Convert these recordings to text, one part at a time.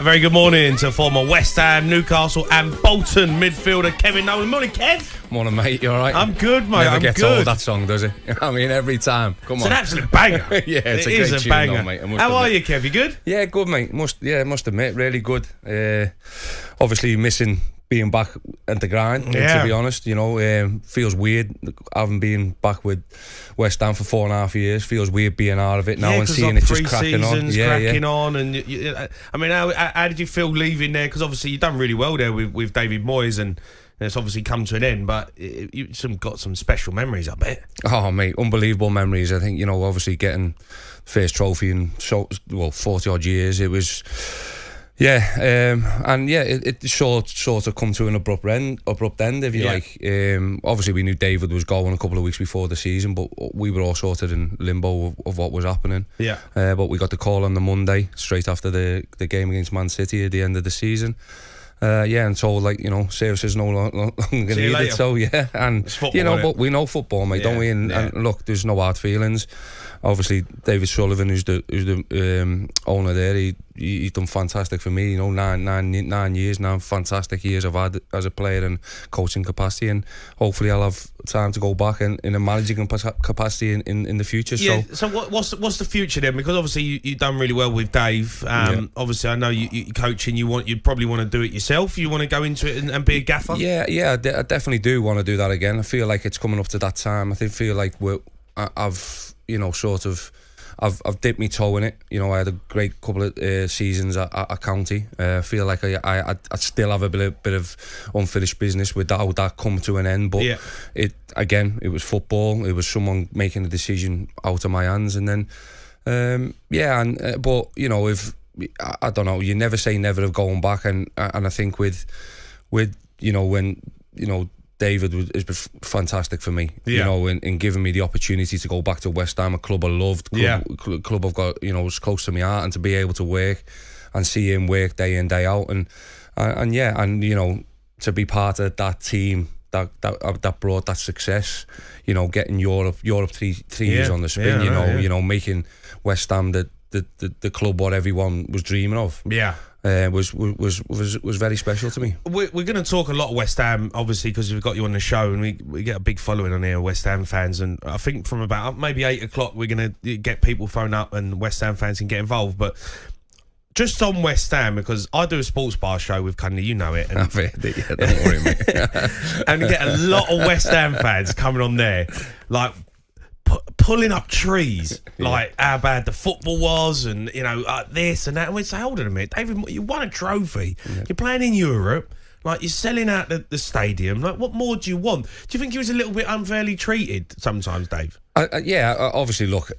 A very good morning to former West Ham, Newcastle and Bolton midfielder Kevin Nolan. Morning, Kev. Morning, mate. You all right? I'm good, mate. Never gets old, that song, does it? I mean, every time. Come on. It's an absolute banger. Yeah, it's a great tune, banger. though, mate. How are you, Kev? You good? Yeah, good, mate. Must admit, really good. Obviously, missing being back at the grind, to be honest. You know, feels weird having been back with West Ham for 4.5 years. Feels weird being out of it now and seeing it just cracking on. Cracking on. And I mean, how did you feel leaving there? Because obviously you've done really well there with David Moyes, and it's obviously come to an end. But you've got some special memories, I bet. Oh, mate, unbelievable memories. I think, you know, obviously getting first trophy in 40 odd years. It was. It sort of come to an abrupt end, if you like. Obviously, we knew David was going a couple of weeks before the season, but we were all sorted in limbo of what was happening. But we got the call on the Monday, straight after the game against Man City at the end of the season. And told, like, you know, services no longer needed. So and you know, but we know football, mate, don't we? And look, there's no hard feelings. Obviously, David Sullivan, who's the owner there, he's done fantastic for me. You know, nine years now, fantastic years I've had as a player and coaching capacity, and hopefully I'll have time to go back in a managing capacity in the future. Yeah. So what's the future then? Because obviously you've done really well with Dave. Obviously, I know you're coaching. You'd probably want to do it yourself. You want to go into it and be a gaffer. Yeah, I definitely do want to do that again. I feel like it's coming up to that time. feel like I've dipped my toe in it. You know, I had a great couple of seasons at County. I feel like I still have a bit of unfinished business with how that come to an end. But it was football. It was someone making a decision out of my hands, and then but you know, if I don't know, you never say never of going back, and I think with you know, when you know, David has been fantastic for me, you know, in giving me the opportunity to go back to West Ham, a club I loved, club I've got, you know, was close to my heart, and to be able to work and see him work day in, day out, and you know, to be part of that team that brought that success, you know, getting Europe 3 years on the spin, you know, making West Ham the club what everyone was dreaming of. Was very special to me. We're going to talk a lot of West Ham, obviously, because we've got you on the show, and we get a big following on here, West Ham fans, and I think from about maybe 8 o'clock we're going to get people phone up and West Ham fans can get involved. But just on West Ham, because I do a sports bar show with Cundy, you know it. And I've heard it, don't worry, mate. And we get a lot of West Ham fans coming on there, like pulling up trees, like how bad the football was, and you know, this and that. And we say, hold on a minute, David, you won a trophy. You're playing in Europe, like, you're selling out the stadium. Like, what more do you want? Do you think he was a little bit unfairly treated sometimes, Dave? Obviously, look,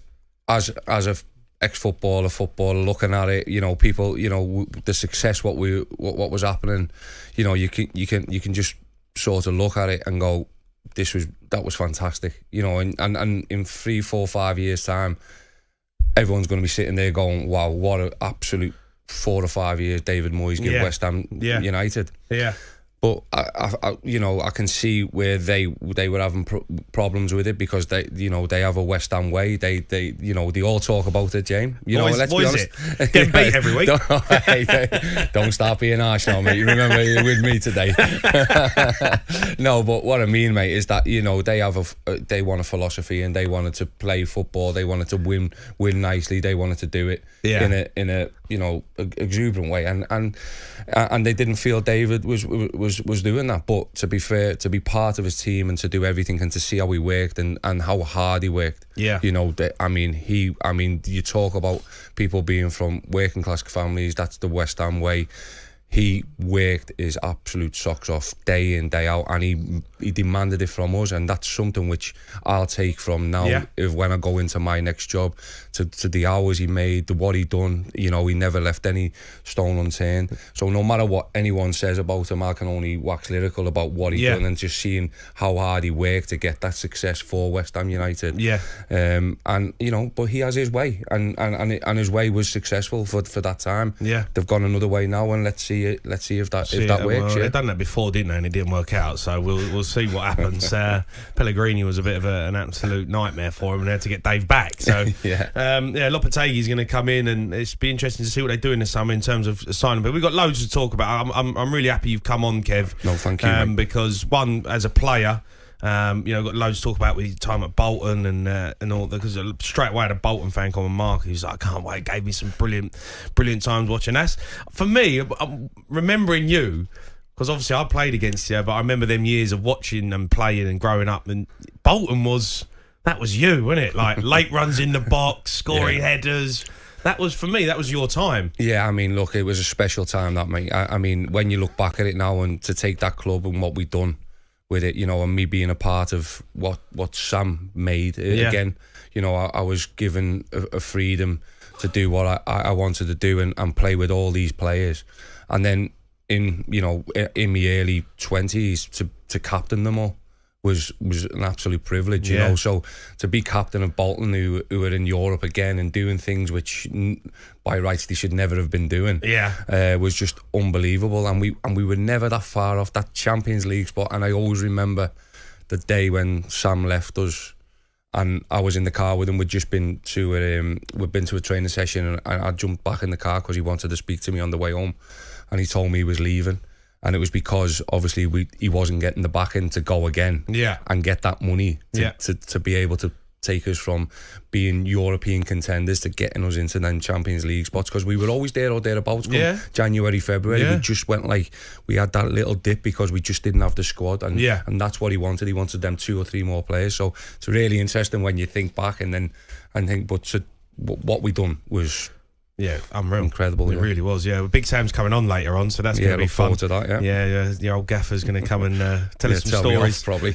as a ex-footballer, looking at it, you know, people, you know, the success, what was happening, you know, you can just sort of look at it and go, that was fantastic, you know, and in 3, 4, 5 years time, everyone's going to be sitting there going, wow, what an absolute 4 or 5 years David Moyes give West Ham United. But I you know, I can see where they were having problems with it, because they, you know, they have a West Ham way. They you know, they all talk about it, James. You know, let's be honest. Get beat every week. Don't start being harsh now, mate. You remember you're with me today. No, but what I mean, mate, is that, you know, they want a philosophy, and they wanted to play football. They wanted to win nicely. They wanted to do it in a you know, exuberant way, and they didn't feel David was doing that. But to be fair, to be part of his team and to do everything, and to see how he worked and how hard he worked, you know, I mean, you talk about people being from working class families. That's the West Ham way. He worked his absolute socks off day in, day out, and he demanded it from us, and that's something which I'll take from now when I go into my next job, to the hours he made, to what he done. You know, he never left any stone unturned. So no matter what anyone says about him, I can only wax lyrical about what he done, and just seeing how hard he worked to get that success for West Ham United. And you know, but he has his way, and his way was successful for that time. They've gone another way now, and let's see see it. Let's see if that works. Well, yeah. they've done that before, didn't they? And it didn't work out. So we'll see what happens. Pellegrini was a bit of an absolute nightmare for him, and they had to get Dave back. So Lopetegui's going to come in, and it's be interesting to see what they do in the summer in terms of signing. But we've got loads to talk about. I'm really happy you've come on, Kev. No, thank you. Because one, as a player. Got loads to talk about with your time at Bolton and all that, because straight away I had a Bolton fan called Mark who's like, I can't wait, gave me some brilliant times watching. That's for me, I'm remembering you, because obviously I played against you, but I remember them years of watching and playing and growing up, and Bolton was you, wasn't it? Like late runs in the box, scoring headers. That was, for me, that was your time. Yeah, I mean, look, it was a special time, that, mate. I mean, when you look back at it now, and to take that club and what we've done with it, and me being a part of what Sam made again, I was given a freedom to do what I wanted to do and play with all these players, and then in my early 20s to captain them all was an absolute privilege, you know. So to be captain of Bolton, who were in Europe again and doing things which by rights they should never have been doing, was just unbelievable. And we were never that far off that Champions League spot. And I always remember the day when Sam left us, and I was in the car with him. We'd been to a training session, and I jumped back in the car because he wanted to speak to me on the way home, and he told me he was leaving. And it was because obviously he wasn't getting the backing to go again, and get that money to be able to take us from being European contenders to getting us into then Champions League spots, because we were always there or thereabouts. January, February, we just went we had that little dip because we just didn't have the squad, and that's what he wanted. He wanted them 2 or 3 more players. So it's really interesting when you think back and think, but what we done was. Yeah, unreal. Incredible. It really was, Big Sam's coming on later on, so that's going to be fun. To that, your old gaffer's going to come and tell us some stories. Probably.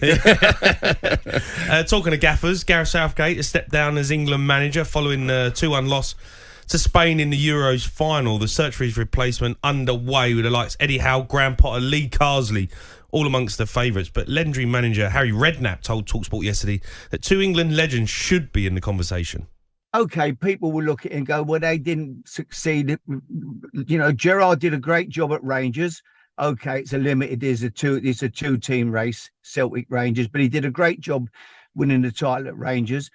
Talking of gaffers, Gareth Southgate has stepped down as England manager following a 2-1 loss to Spain in the Euros final. The search for his replacement underway with the likes Eddie Howe, Graham Potter, Lee Carsley, all amongst the favourites. But legendary manager Harry Redknapp told talkSPORT yesterday that 2 England legends should be in the conversation. Okay, people will look at it and go, well, they didn't succeed. Gerrard did a great job at Rangers. Okay, it's a two-team race, Celtic Rangers, but he did a great job winning the title at Rangers.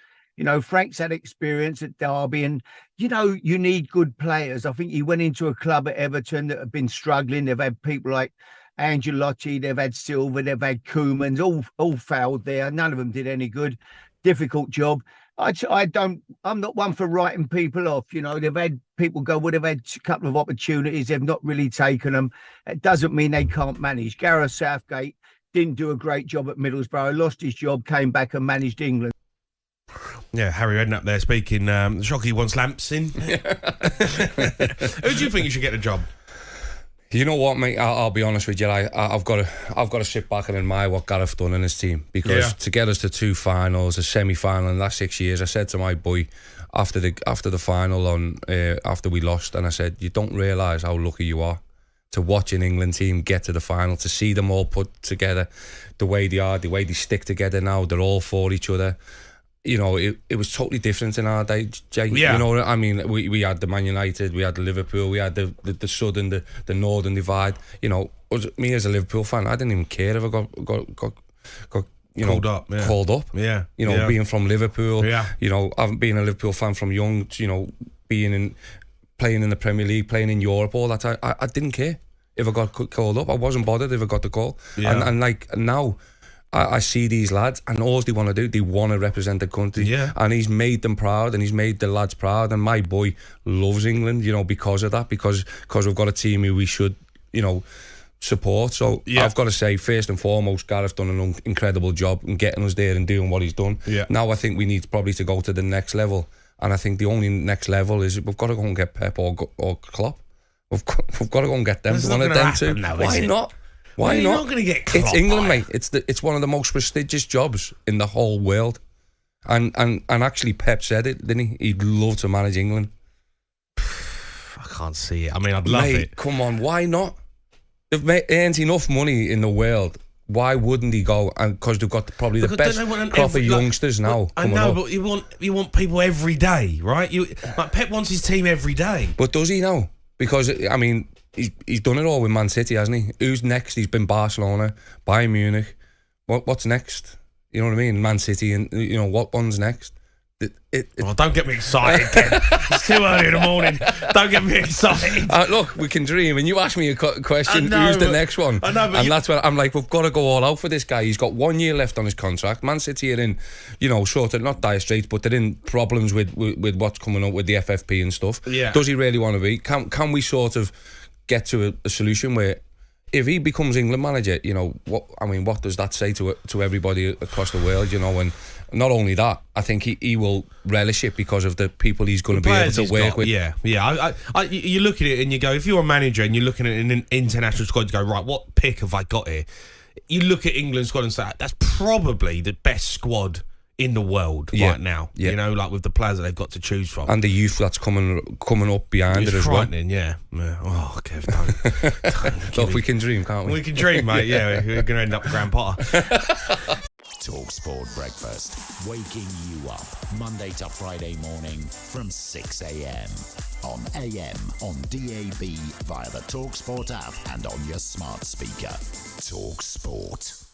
Frank's had experience at Derby, and, you need good players. I think he went into a club at Everton that have been struggling. They've had people like Angelotti, they've had Silva, they've had Koeman, all failed there. None of them did any good. Difficult job. I'm not one for writing people off. They've had people go, well, they've had a couple of opportunities. They've not really taken them. It doesn't mean they can't manage. Gareth Southgate didn't do a great job at Middlesbrough, lost his job, came back and managed England. Yeah, Harry Redknapp there speaking. Shocky wants lamps in. Who do you think you should get the job? You know what, mate? I'll be honest with you. I've got to sit back and admire what Gareth done in his team, because to get us to 2 finals, a semi-final in the last 6 years. I said to my boy after the final after we lost, and I said, you don't realise how lucky you are to watch an England team get to the final, to see them all put together the way they are, the way they stick together now. They're all for each other. It was totally different in our day, Jay. Yeah. I mean, we had the Man United, we had the Liverpool, we had the southern, the northern divide. Me as a Liverpool fan, I didn't even care if I got called up. Yeah. Called up. Yeah. Being from Liverpool. Yeah. I've been a Liverpool fan from young. Playing in the Premier League, playing in Europe, all that. I didn't care if I got called up. I wasn't bothered if I got the call. Yeah. And now. I see these lads, and all they want to do, they want to represent the country. Yeah. And he's made them proud, and he's made the lads proud. And my boy loves England, because of that, because we've got a team who we should, support. So I've got to say, first and foremost, Gareth done an incredible job in getting us there and doing what he's done. Yeah. Now I think we need probably to go to the next level, and I think the only next level is we've got to go and get Pep or Klopp. We've got to go and get them. One of them two. Why not? Why You're not going to get Klopp. It's England, mate. It's one of the most prestigious jobs in the whole world. And actually Pep said it, didn't he? He'd love to manage England. I can't see it. I mean, I'd love it. Come on, why not? They've earned enough money in the world. Why wouldn't he go? And because they've got probably the best crop of youngsters now. I know, but you want people every day, right? Pep wants his team every day. But does he now? Because I mean, he's done it all with Man City, hasn't he? Who's next? He's been Barcelona, Bayern Munich. What's next? You know what I mean? Man City, and what one's next? Don't get me excited, Ken. It's too early in the morning. Don't get me excited. Look, we can dream. And you ask me a question, who's the next one? I know, and that's when I'm like, we've got to go all out for this guy. He's got 1 year left on his contract. Man City are in, sort of not dire straits, but they're in problems with what's coming up with the FFP and stuff. Yeah. Does he really want to be? Can we sort of get to a solution where, if he becomes England manager, what does that say to everybody across the world? And not only that, I think he will relish it because of the people he's going to be able to work with. Yeah. You look at it and you go, if you're a manager and you're looking at an international squad, you go, right, what pick have I got here? You look at England's squad and say, that's probably the best squad in the world right now. Yeah. With the players that they've got to choose from, and the youth that's coming up behind it as well. Yeah. Oh, Kev, don't Look, we can dream, can't we? We can dream, mate. Yeah, we're going to end up with Graham Potter. talkSPORT Breakfast, waking you up Monday to Friday morning from 6 a.m. on AM, on DAB, via the talkSPORT app and on your smart speaker. talkSPORT.